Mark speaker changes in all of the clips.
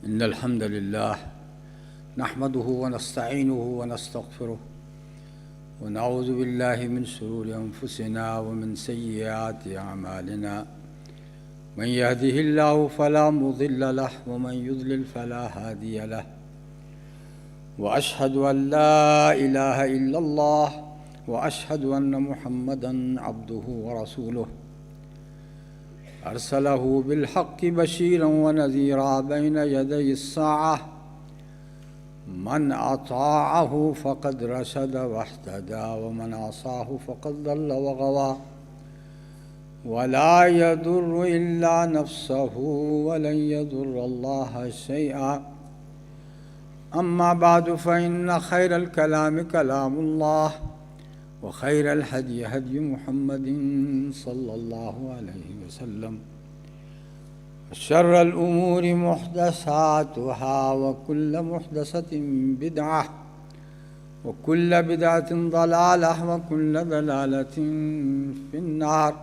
Speaker 1: إن الحمد لله نحمده ونستعينه ونستغفره ونعوذ بالله من شرور أنفسنا ومن سيئات أعمالنا من يهده الله فلا مضل له ومن يضلل فلا هادي له وأشهد أن لا إله إلا الله وأشهد أن محمدًا عبده ورسوله أرسله بالحق بشيرا ونذيرا بين يدي الساعة من أطاعه فقد رشد واهتدى ومن عصاه فقد ضل وغوى ولا يضر إلا نفسه ولن يضر الله شيئا أما بعد فإن خير الكلام كلام الله وخير الهدي هدي محمد صلى الله عليه وسلم وشر الأمور محدثاتها وكل محدثة بدعة وكل بدعة ضلالة وكل ضلالة في النار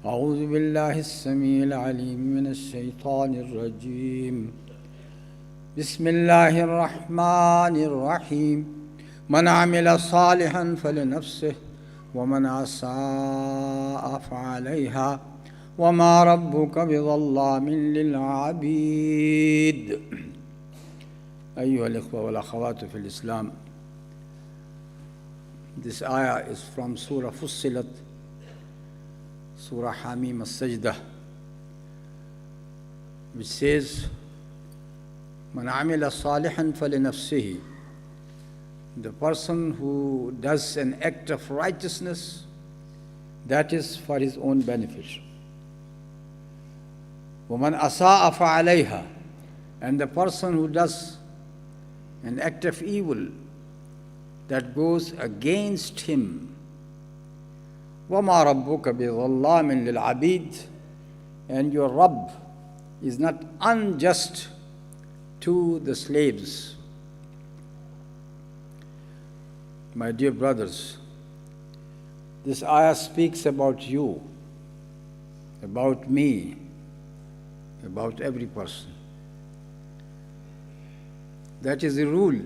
Speaker 1: أعوذ بالله السميع العليم من الشيطان الرجيم بسم الله الرحمن الرحيم من عمل صالحا فلنفسه ومن أساء فعليها وما ربك بظلام للعبيد أيها الإخوة والأخوات في الإسلام. This ayah is from Surah Fussilat, Surah Hamim as-Sajdah, which says, من عمل صالحا فلنفسه. The person who does an act of righteousness, that is for his own benefit. وَمَنْ أَسَاءَ فَعَلَيْهَا. And the person who does an act of evil that goes against him. وَمَا رَبُّكَ بِظَلَّامٍ لِلْعَبِيدِ. And your Rabb is not unjust to the slaves. My dear brothers, this ayah speaks about you, about me, about every person. That is the rule,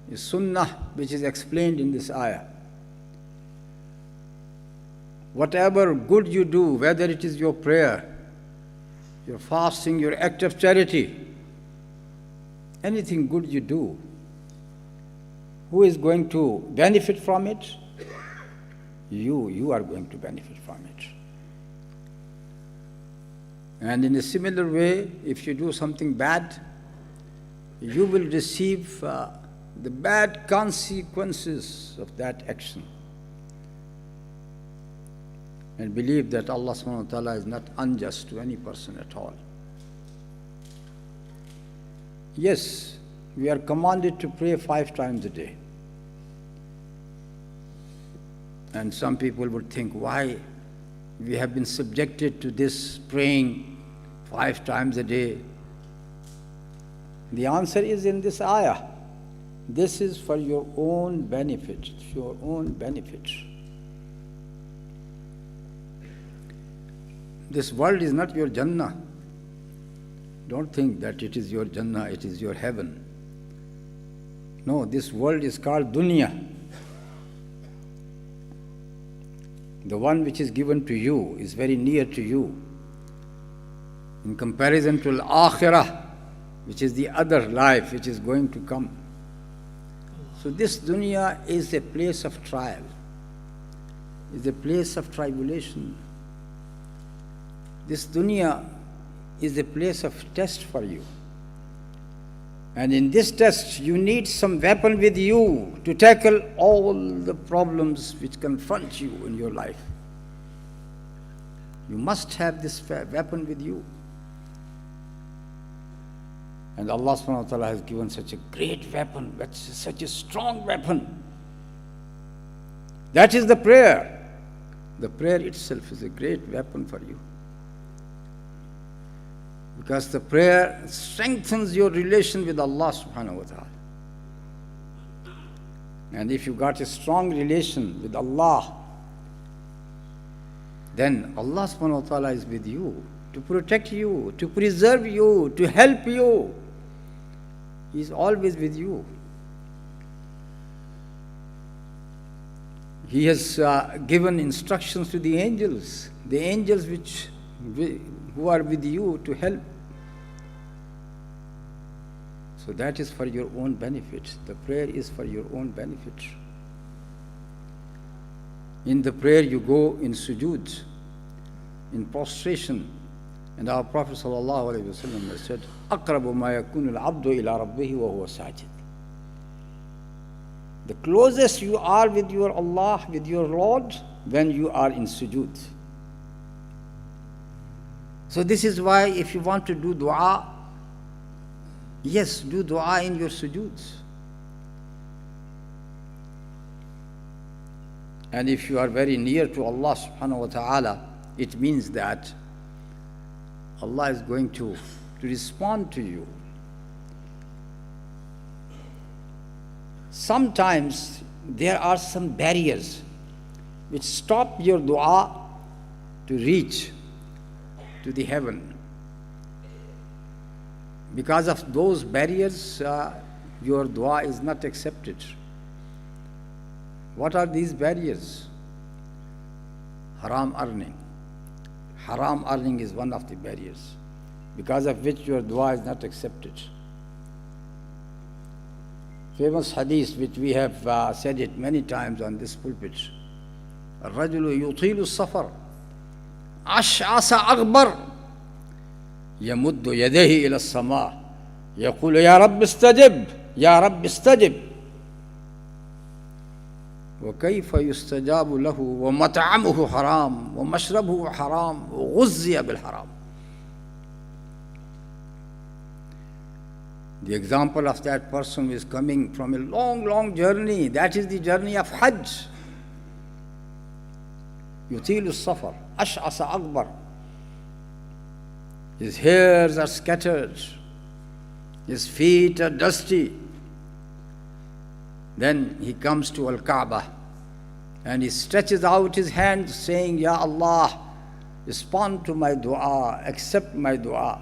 Speaker 1: the sunnah which is explained in this ayah. Whatever good you do, whether it is your prayer, your fasting, your act of charity, anything good you do, who is going to benefit from it? You are going to benefit from it. And in a similar way, if you do something bad, you will receive the bad consequences of that action. And believe that Allah subhanahu wa ta'ala is not unjust to any person at all. Yes, we are commanded to pray 5 times a day. And some people would think, why we have been subjected to this praying 5 times a day? The answer is in this ayah. This is for your own benefit, your own benefit. This world is not your Jannah. Don't think that it is your Jannah, it is your heaven. No, this world is called dunya. The one which is given to you is very near to you in comparison to al-akhirah, which is the other life which is going to come. So this dunya is a place of trial, is a place of tribulation. This dunya is a place of test for you. And in this test, you need some weapon with you to tackle all the problems which confront you in your life. You must have this weapon with you. And Allah subhanahu wa ta'ala has given such a great weapon, such a strong weapon. That is the prayer. The prayer itself is a great weapon for you. Because the prayer strengthens your relation with Allah subhanahu wa ta'ala. And if you got a strong relation with Allah, then Allah subhanahu wa ta'ala is with you to protect you, to preserve you, to help you. He is always with you. He has given instructions to the angels who are with you to help. So that is for your own benefit. The prayer is for your own benefit. In the prayer you go in sujood, in prostration. And our Prophet ﷺ has said, أَقْرَبُ مَا يَكُونُ الْعَبْدُ إِلَىٰ رَبِّهِ وَهُوَ سَاجِدٌ. The closest you are with your Allah, with your Lord, when you are in sujood. So this is why if you want to do dua, yes, do dua in your sujood. And if you are very near to Allah subhanahu wa ta'ala, it means that Allah is going to respond to you. Sometimes there are some barriers which stop your dua to reach to the heaven. Because of those barriers, your dua is not accepted. What are these barriers? Haram earning. Haram earning is one of the barriers, because of which your dua is not accepted. Famous hadith which we have said it many times on this pulpit. الرجل يطيل السفر أشعث أغبر يمد يديه إلى السماء يقول يا رب استجب يا رب استجب وكيف يستجاب له ومطعمه حرام ومشربه حرام وغذي بالحرام. The example of that person who is coming from a long, long journey, that is the journey of Hajj. يطيل السفر أشعث أغبر. His hairs are scattered, his feet are dusty. Then he comes to Al-Kaaba and he stretches out his hands saying, Ya Allah, respond to my dua, accept my dua.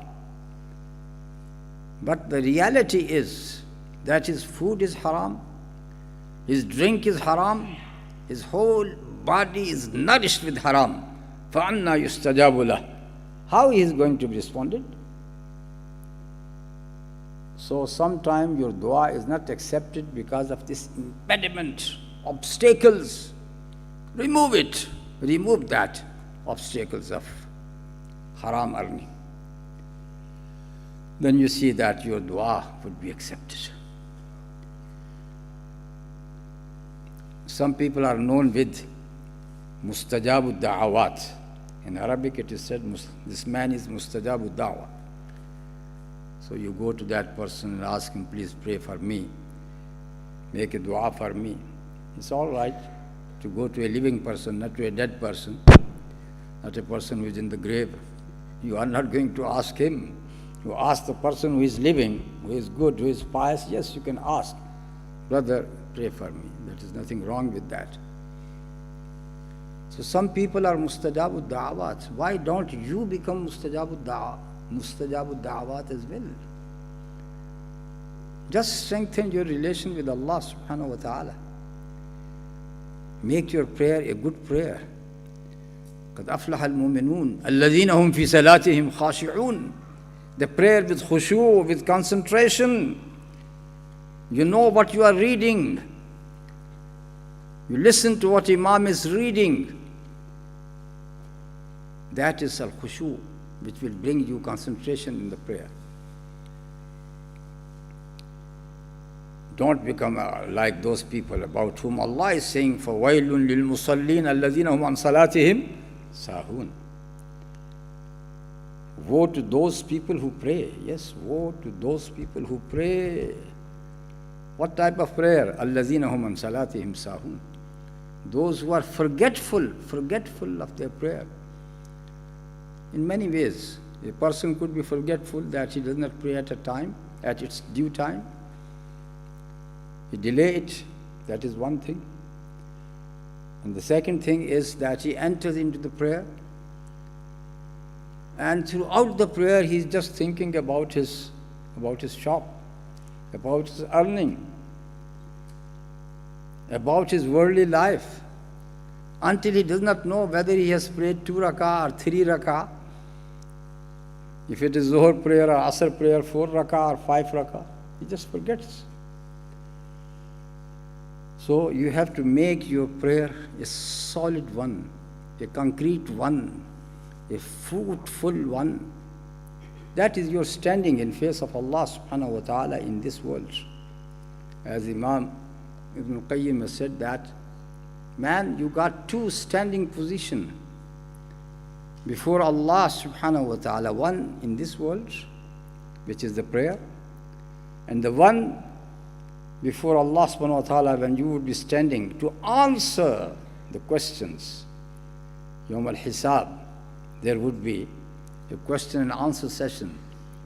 Speaker 1: But the reality is that his food is haram, his drink is haram, his whole body is nourished with haram. فَأَنَّا يُسْتَجَابُ لَهُ. How he is going to be responded? So sometimes your dua is not accepted because of this impediment, obstacles. Remove it. Remove that obstacles of haram earning. Then you see that your dua would be accepted. Some people are known with mustajabu da'awat. In Arabic it is said, this man is mustajabu da'wah. So you go to that person and ask him, please pray for me, make a dua for me. It's all right to go to a living person, not to a dead person, not a person who is in the grave. You are not going to ask him. You ask the person who is living, who is good, who is pious, yes, you can ask, brother, pray for me. There is nothing wrong with that. So some people are mustajabu da'awat. Why don't you become mustajabu da'awat as well? Just strengthen your relation with Allah subhanahu wa ta'ala. Make your prayer a good prayer. قَدْ أَفْلَحَ الْمُؤْمِنُونَ الَّذِينَ هُمْ فِي صَلَاتِهِمْ خَاشِعُونَ. The prayer with khushu', with concentration. You know what you are reading. You listen to what Imam is reading. That is al-khushu', which will bring you concentration in the prayer. Don't become like those people about whom Allah is saying, فَوَيْلٌ لِلْمُصَلِّينَ الَّذِينَ هُمْ عَنْ صَلَاتِهِمْ سَاهُونَ. Woe to those people who pray. Yes, woe to those people who pray. What type of prayer? الَّذِينَ هُمْ عَنْ صَلَاتِهِمْ سَاهُونَ. Those who are forgetful of their prayer. In many ways, a person could be forgetful that he does not pray at a time, at its due time. He delay it, that is one thing. And the second thing is that he enters into the prayer And throughout the prayer, he's just thinking about his shop, about his earning, about his worldly life, until he does not know whether he has prayed 2 rakah or 3 rakah. If it is Zuhr prayer or Asr prayer, 4 rakah or 5 rakah, he just forgets. So you have to make your prayer a solid one, a concrete one, a fruitful one. That is your standing in face of Allah subhanahu wa ta'ala in this world. As Imam Ibn Qayyim has said that, man, you got 2 standing position before Allah subhanahu wa ta'ala. One in this world, which is the prayer, and the one before Allah subhanahu wa ta'ala when you would be standing to answer the questions. Yawm al-Hisab, there would be a question and answer session.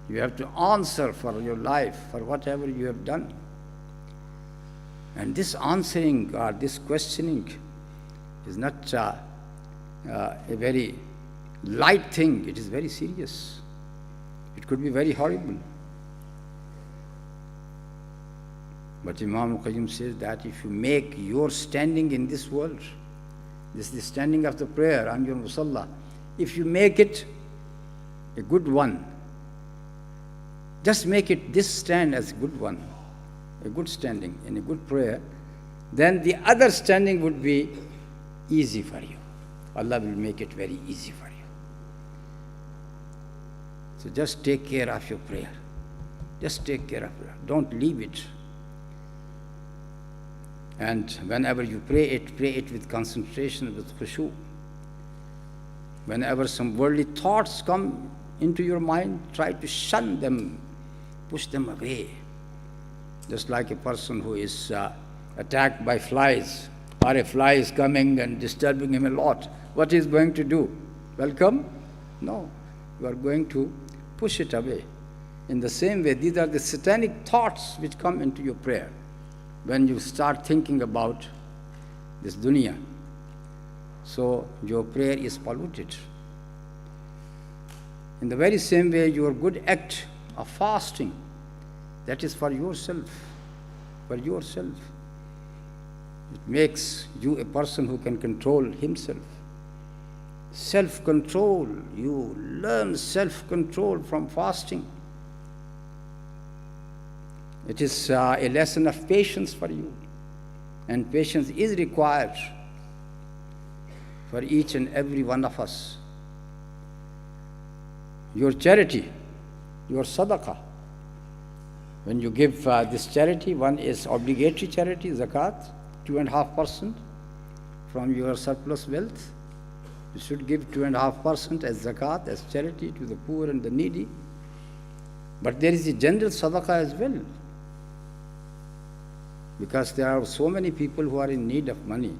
Speaker 1: You have to answer for your life, for whatever you have done. And this answering or this questioning is not a very light thing. It is very serious. It could be very horrible. But Imam Qayyim says that if you make your standing in this world, this is the standing of the prayer on your musalla, if you make it a good one, just make it this stand as a good one, a good standing in a good prayer, then the other standing would be easy for you. Allah will make it very easy for you. So just take care of your prayer. Just take care of it. Don't leave it. And whenever you pray it with concentration, with khushu. Whenever some worldly thoughts come into your mind, try to shun them, push them away. Just like a person who is attacked by flies, or a fly is coming and disturbing him a lot. What is going to do? Welcome? No. You are going to push it away. In the same way, these are the satanic thoughts which come into your prayer when you start thinking about this dunya. So your prayer is polluted. In the very same way, your good act of fasting, that is for yourself, for yourself. It makes you a person who can control himself. Self-control, you learn self-control from fasting. It is a lesson of patience for you. And patience is required for each and every one of us. Your charity, your sadaqah. When you give this charity, one is obligatory charity, zakat, 2.5% from your surplus wealth. You should give 2.5% as zakat, as charity to the poor and the needy. But there is a general sadaqah as well. Because there are so many people who are in need of money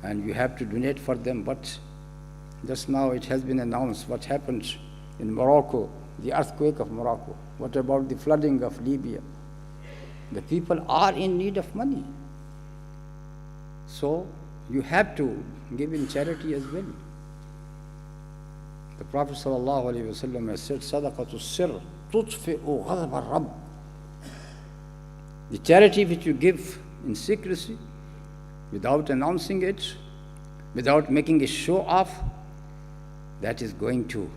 Speaker 1: and you have to donate for them. But just now it has been announced what happened in Morocco, the earthquake of Morocco. What about the flooding of Libya? The people are in need of money. So you have to give in charity as well. The Prophet ﷺ has said, Sadaqatu sirr tutfi'u ghadab al-Rabb. The charity which you give in secrecy, without announcing it, without making a show of, that is going to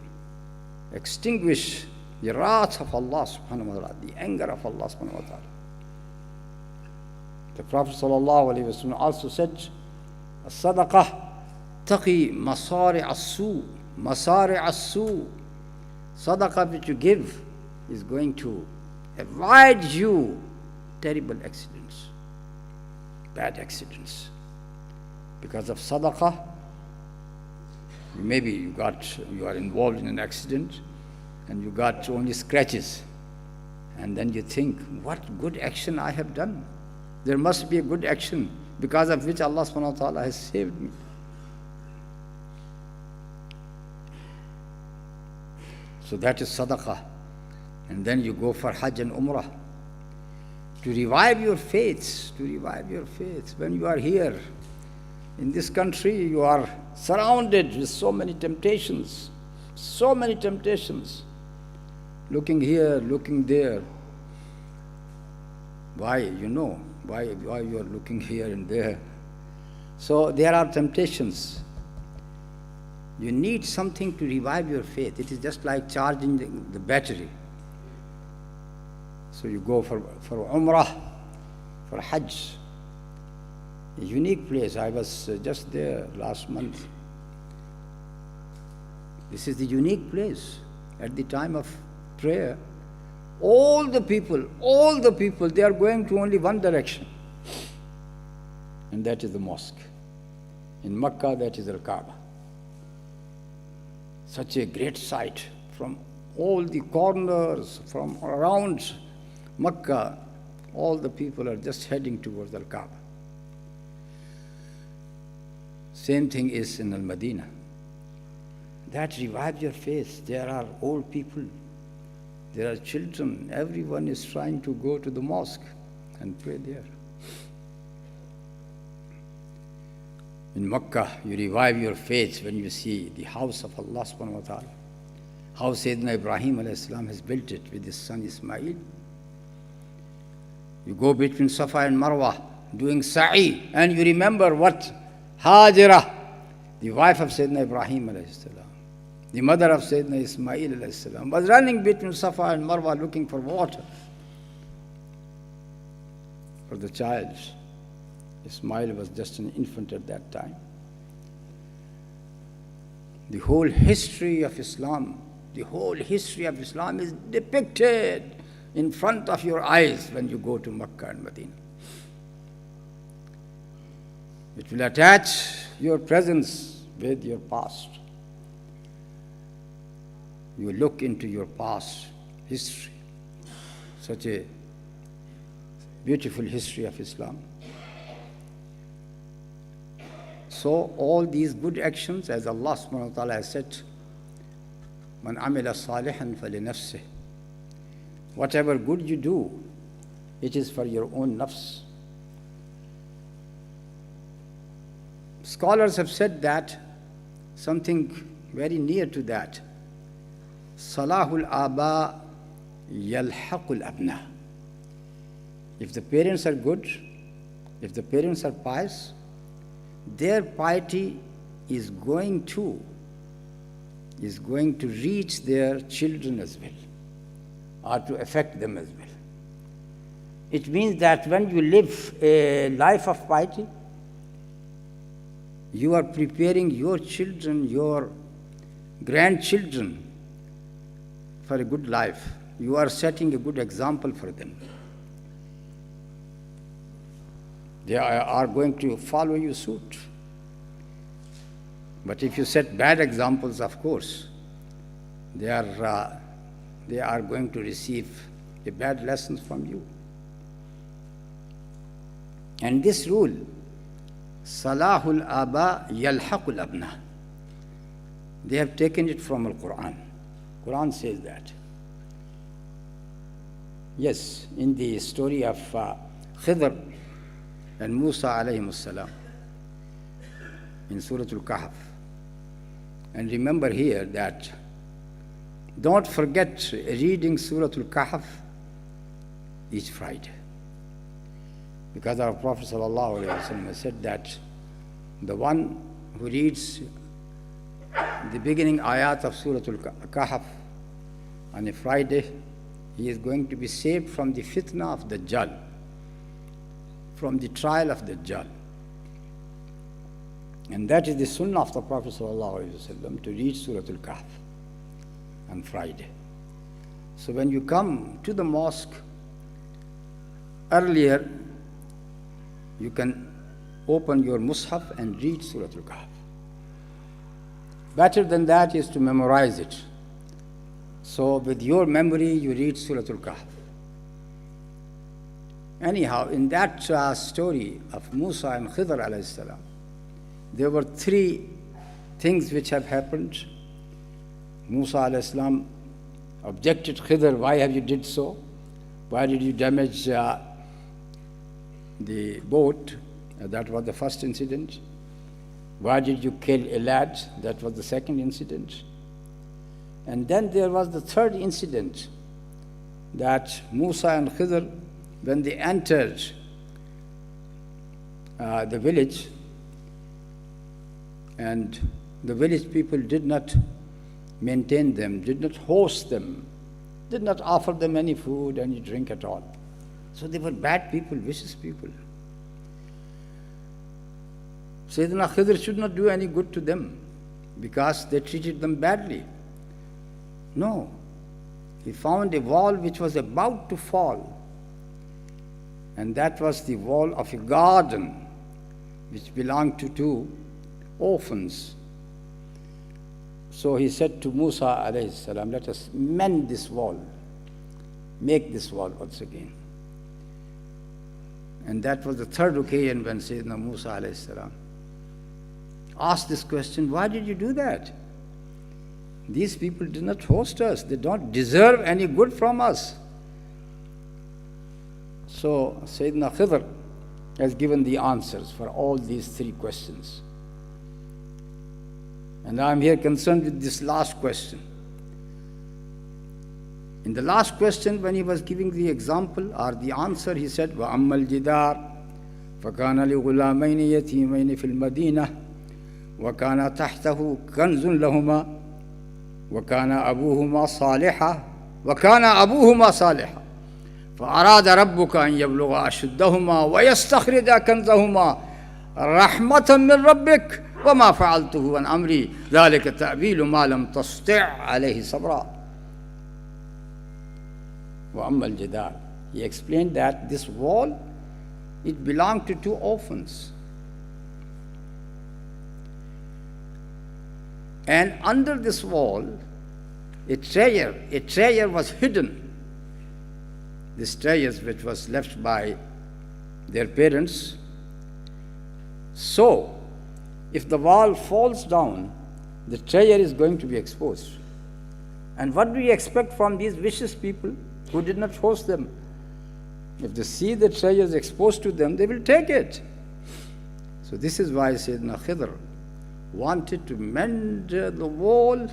Speaker 1: extinguish the wrath of Allah subhanahu wa ta'ala, the anger of Allah subhanahu wa ta'ala. The Prophet ﷺ also said, As-sadaqah taqi masari as-su, masari as-su. Sadaqah which you give is going to avoid you terrible accidents, bad accidents. Because of sadaqah, maybe you are involved in an accident and you got only scratches. And then you think, what good action I have done. There must be a good action because of which Allah subhanahu wa ta'ala has saved me. So that is sadaqah. And then you go for Hajj and Umrah. To revive your faith, to revive your faith. When you are here, in this country, you are surrounded with so many temptations, So many temptations. Looking here, looking there. Why? You know. Why you are looking here and there. So there are temptations. You need something to revive your faith. It is just like charging the battery. So you go for Umrah, for Hajj. A unique place. I was just there last month. This is the unique place. At the time of prayer, all the people, they are going to only one direction. And that is the mosque. In Mecca, that is Al-Kaaba. Such a great sight from all the corners, from around Mecca, all the people are just heading towards Al-Kaaba. Same thing is in Al-Madinah. That revives your faith. There are old people, there are children. Everyone is trying to go to the mosque and pray there. In Mecca, you revive your faith when you see the house of Allah subhanahu wa ta'ala. How Sayyidina Ibrahim alayhi salam has built it with his son Ismail. You go between Safa and Marwa doing sa'i, and you remember what Hajira, the wife of Sayyidina Ibrahim alayhi salam, the mother of Sayyidina Ismail alayhi salam, was running between Safa and Marwa looking for water for the child. Ismail was just an infant at that time. The whole history of Islam is depicted in front of your eyes when you go to Makkah and Medina. It will attach your presence with your past. You look into your past history, such a beautiful history of Islam. So all these good actions, as Allah subhanahu wa ta'ala has said, Man amila salihan falinafsih. Whatever good you do, it is for your own nafs. Scholars have said that something very near to that. Salahul aba yalhaqul abna. If the parents are good, if the parents are pious, their piety is going to reach their children as well, or to affect them as well. It means that when you live a life of piety, you are preparing your children, your grandchildren for a good life. You are setting a good example for them. They are going to follow you suit. But if you set bad examples, of course, they are going to receive a bad lessons from you. And this rule, Salahul Aba Yalhaqul Abna, they have taken it from Al-Quran. Quran says that. Yes, in the story of Khidr and Musa alayhimus salam in Surah Al-Kahf. And remember here that don't forget reading Surah Al-Kahf each Friday. Because our Prophet ﷺ has said that the one who reads the beginning ayat of Surah Al-Kahf on a Friday, he is going to be saved from the fitna of Dajjal, from the trial of Dajjal. And that is the sunnah of the Prophet ﷺ, to read Surah Al-Kahf on Friday. So when you come to the mosque earlier, you can open your mushaf and read Surah Al-Kahf. Better than that is to memorize it. So with your memory, you read Surah Al-Kahf. Anyhow, in that story of Musa and Khidr alayhi salam, there were three things which have happened. Musa alayhi salam objected, Khidr, why have you did so? Why did you damage the boat? That was the first incident. Why did you kill a lad? That was the second incident. And then there was the third incident, that Musa and Khidr, when they entered the village, and the village people did not maintain them, did not host them, did not offer them any food, any drink at all. So they were bad people, vicious people. Sayyidina Khidr should not do any good to them because they treated them badly. No. He found a wall which was about to fall, and that was the wall of a garden which belonged to two orphans. So he said to Musa alayhi salam, let us mend this wall, make this wall once again. And that was the third occasion when Sayyidina Musa alayhi salam asked this question, why did you do that? These people did not host us. They don't deserve any good from us. So Sayyidina Khidr has given the answers for all these three questions. And I am here concerned with this last question. In the last question, when he was giving the example or the answer, he said, وَأَمَّا الْجِدَارِ فَكَانَ لِغُلَامَيْنِ يَتِيمَيْنِ فِي الْمَدِينَةِ وَكَانَ تَحْتَهُ كَنْزٌ لَهُمَا وَكَانَ أَبُوهُمَا صَالِحًا فأراد ربك أن يبلغ أشدهما ويستخرج كنزهما رحمة من ربك وما فعلته عن أمري ذلك تأويل ما لم تستطع عليه صبرا. وأما الجدار, he explained that this wall, it belonged to two orphans, and under this wall a treasure was hidden. This treasure which was left by their parents. So, if the wall falls down, the treasure is going to be exposed. And what do you expect from these vicious people who did not host them? If they see the treasure exposed to them, they will take it. So this is why Sayyidina Khidr wanted to mend the wall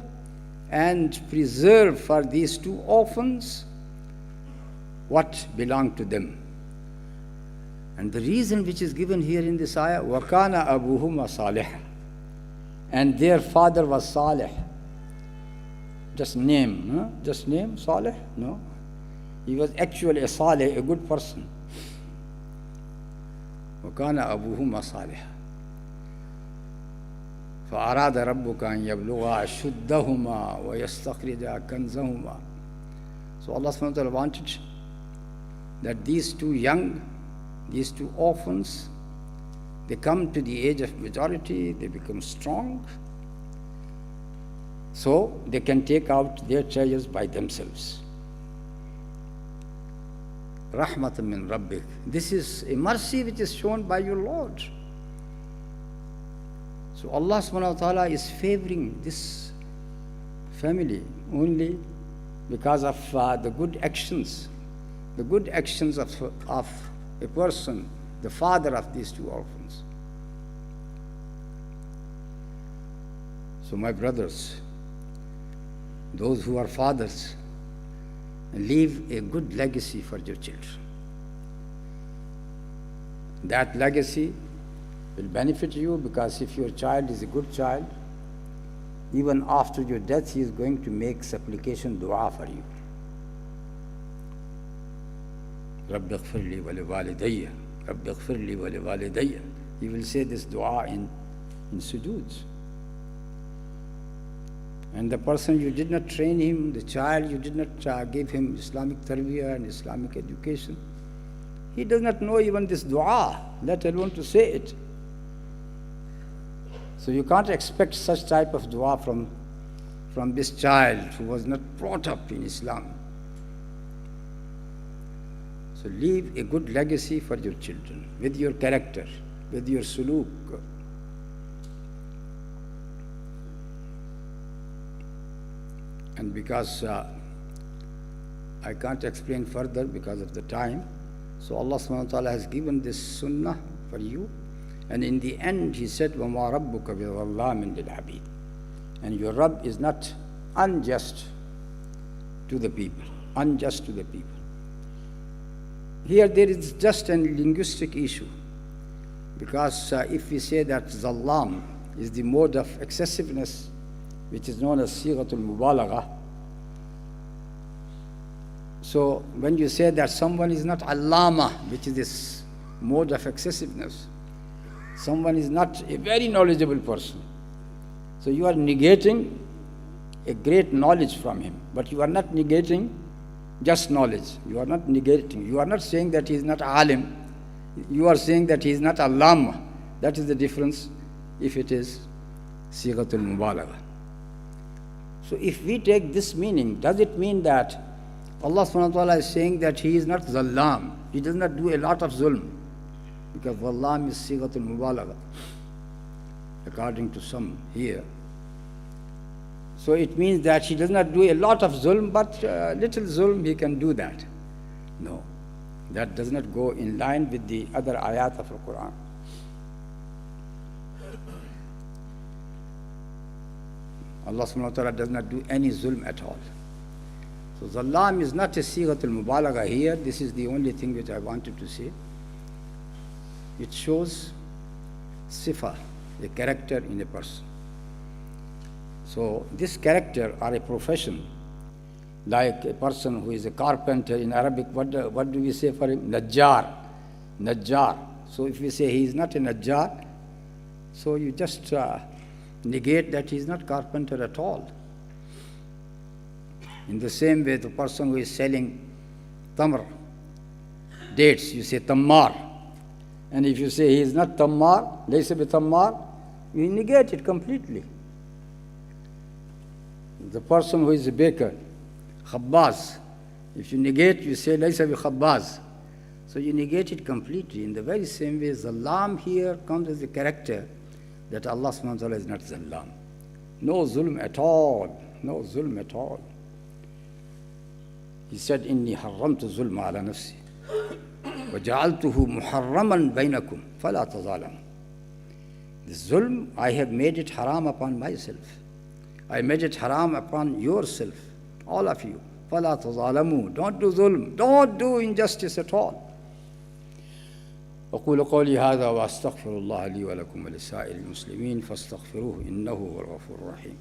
Speaker 1: and preserve for these two orphans what belonged to them. And the reason which is given here in this ayah, وَكَانَ أَبُوهُمَا صَالِحًا, and their father was Salih. Just name, no? Just name Salih? No. He was actually a Salih, a good person. وَكَانَ أَبُوهُمَا صَالِحًا فَأَرَادَ رَبُّكَ أَن يَبْلُغَا أَشُدَّهُمَا وَيَسْتَخْرِجَا كَنْزَهُمَا. So Allah subhanahu wa ta'ala wanted that these two orphans, they come to the age of majority, they become strong, so they can take out their treasures by themselves. Rahmatan min Rabbik. This is a mercy which is shown by your Lord. So Allah subhanahu wa ta'ala is favoring this family only because of the good actions of a person, the father of these two orphans. So my brothers, those who are fathers, leave a good legacy for your children. That legacy will benefit you, because if your child is a good child, even after your death, he is going to make supplication dua for you. رَبِّ اغْفِرْ لِي وَلِوَالِدَيَّ رَبِّ اغْفِرْ لِي وَلِوَالِدَيَّ. He will say this dua in sujoods. And the person, you did not train him, the child, you did not give him Islamic tarbiyah and Islamic education. He does not know even this dua, let alone to say it. So you can't expect such type of dua from this child who was not brought up in Islam. So leave a good legacy for your children, with your character, with your suluk. And because I can't explain further because of the time, so Allah subhanahu wa ta'ala has given this sunnah for you. And in the end, He said, وَمَا رَبُّكَ بِظَلَّامٍ لِلْعَبِيدِ. And your Rabb is not unjust to the people. Unjust to the people. Here there is just a linguistic issue, because if we say that Zallam is the mode of excessiveness, which is known as Sighatul Mubalagha, so when you say that someone is not Allama, which is this mode of excessiveness, someone is not a very knowledgeable person, so you are negating a great knowledge from him, but you are not negating just knowledge. You are not negating. You are not saying that he is not alim. You are saying that he is not allama. That is the difference if it is sighatul mubalagha. So if we take this meaning, does it mean that Allah subhanahu wa ta'ala is saying that he is not zallam? He does not do a lot of zulm. Because zallam is sighatul mubalagha, according to some here. So it means that he does not do a lot of zulm, but little zulm he can do that. No, that does not go in line with the other ayat of the Quran. Allah subhanahu wa ta'ala does not do any zulm at all. So zallam is not a sighatul mubalagha here. This is the only thing which I wanted to say. It shows sifa, a character in a person. So this character or a profession, like a person who is a carpenter in Arabic, what do we say for him? Najjar. Najjar. So if we say he is not a Najjar, so you just negate that he is not carpenter at all. In the same way, the person who is selling tamr, dates, you say tammar. And if you say he is not tammar, laysa bi tammar, you negate it completely. The person who is a baker, khabbaz, if you negate, you say laysa bi khabbaz. So you negate it completely. In the very same way, zallam here comes as a character that Allah subhanahu wa ta'ala is not zallam. No zulm at all. No zulm at all. He said, Inni harramtu zulma ala nafsi wa ja'altuhu muharraman bainakum fala tazalamu. The zulm, I have made it haram upon myself. I made it haram upon yourself, all of you. فَلَا تَظَالَمُوا. Don't do zulm. Don't do injustice at all. أقول قولي هذا وأستغفر الله لي ولكم ولسائر المسلمين فاستغفروه إنه هو الغفور الرحيم.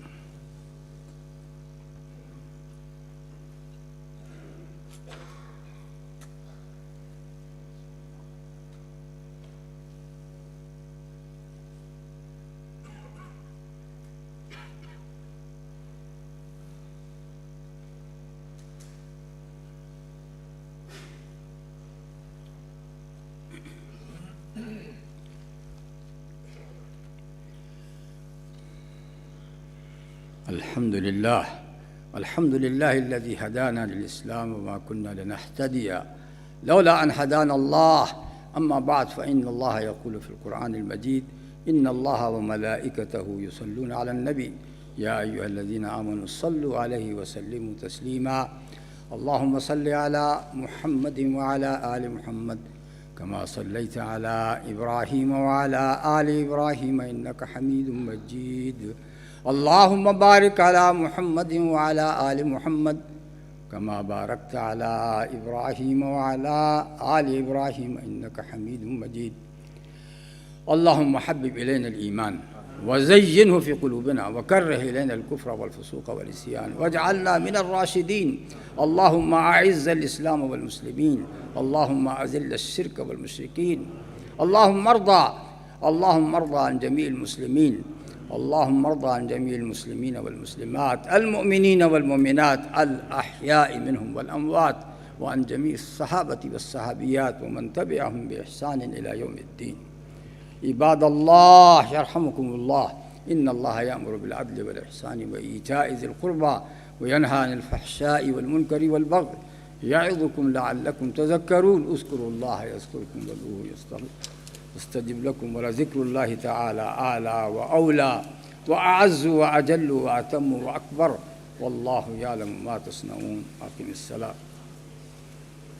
Speaker 1: الحمد لله الذي هدانا للإسلام وما كنا لنهتدي لولا أن هدانا الله. أما بعد فإن الله يقول في القرآن المجيد إن الله وملائكته يصلون على النبي يا أيها الذين آمنوا صلوا عليه وسلموا تسليما. اللهم صل على محمد وعلى آل محمد كما صليت على إبراهيم وعلى آل إبراهيم إنك حميد مجيد. اللهم بارك على محمد وعلى آل محمد كما باركت على إبراهيم وعلى آل إبراهيم إنك حميد مجيد. اللهم حبب إلينا الإيمان وزينه في قلوبنا وكره إلينا الكفر والفسوق والعصيان واجعلنا من الراشدين. اللهم أعز الإسلام والمسلمين. اللهم أذل الشرك والمشركين. اللهم ارضى عن جميع المسلمين. اللهم ارضى عن جميع المسلمين والمسلمات المؤمنين والمؤمنات الأحياء منهم والأموات وعن جميع الصحابة والصحابيات ومن تبعهم بإحسان إلى يوم الدين. عباد الله يرحمكم الله إن الله يأمر بالعدل والإحسان وإيتاء ذي القربى وينهى عن الفحشاء والمنكر والبغي يعظكم لعلكم تذكرون. اذكروا الله يذكركم وادعوه يستجب لكم ولذكر الله تعالى أعلى وأولى وأعز وأجل وأتم وأكبر والله يعلم ما تصنعون. أقم الصلاة.